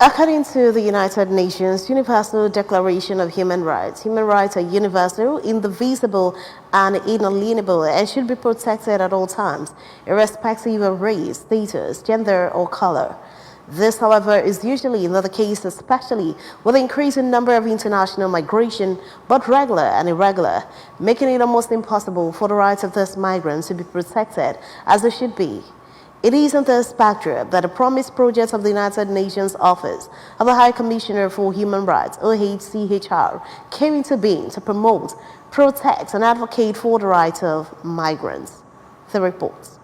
According to the United Nations Universal Declaration of human rights are universal, indivisible, and inalienable and should be protected at all times, irrespective of race, status, gender, or color. This, however, is usually not the case, especially with the increasing number of international migration, both regular and irregular, making it almost impossible for the rights of these migrants to be protected as they should be. It is in this backdrop that the promised project of the United Nations Office of the High Commissioner for Human Rights, OHCHR, came into being to promote, protect, and advocate for the rights of migrants. The reports.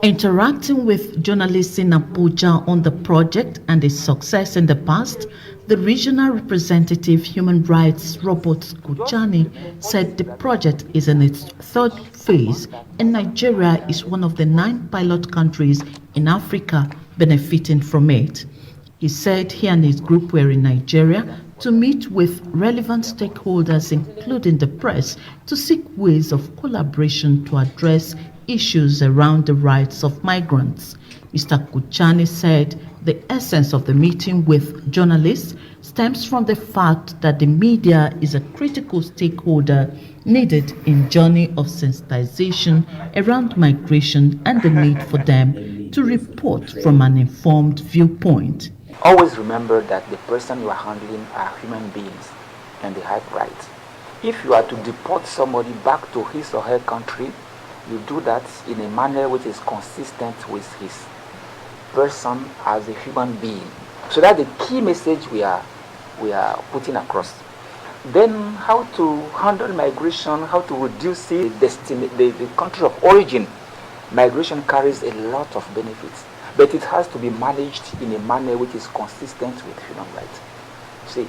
Interacting with journalists in Abuja on the project and its success in the past, the regional representative human rights Robert Kuchani said the project is in its third phase and Nigeria is one of the 9 pilot countries in Africa benefiting from it. He said he and his group were in Nigeria to meet with relevant stakeholders, including the press, to seek ways of collaboration to address issues around the rights of migrants. Mr. Kuchani said the essence of the meeting with journalists stems from the fact that the media is a critical stakeholder needed in journey of sensitization around migration and the need for them to report from an informed viewpoint. Always remember that the person you are handling are human beings and they have rights. If you are to deport somebody back to his or her country, you do that in a manner which is consistent with his person as a human being. So that's the key message we are putting across. Then how to handle migration, how to reduce it, the country of origin. Migration carries a lot of benefits, but it has to be managed in a manner which is consistent with human rights. See,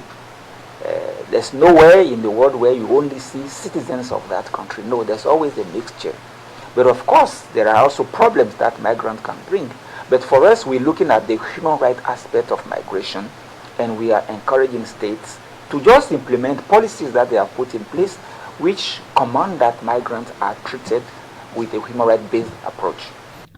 there's nowhere in the world where you only see citizens of that country. No, there's always a mixture. But of course, there are also problems that migrants can bring. But for us, we're looking at the human rights aspect of migration, and we are encouraging states to just implement policies that they have put in place, which command that migrants are treated with a human rights-based approach.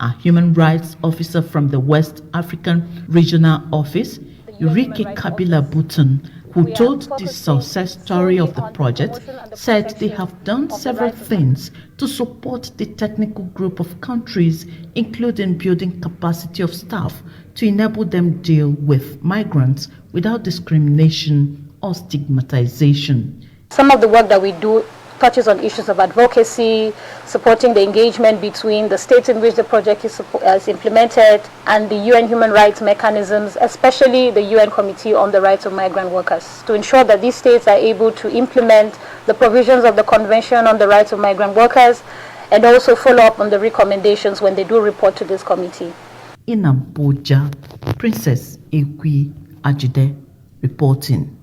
A human rights officer from the West African Regional Office, Urike Kabila Button, who told the success story of the project, said they have done several things to support the technical group of countries, including building capacity of staff to enable them deal with migrants without discrimination or stigmatization. Some of the work that we do touches on issues of advocacy, supporting the engagement between the states in which the project is implemented and the UN human rights mechanisms, especially the UN Committee on the Rights of Migrant Workers, to ensure that these states are able to implement the provisions of the Convention on the Rights of Migrant Workers and also follow up on the recommendations when they do report to this committee. In Abuja, Princess Ekwi Ajide reporting.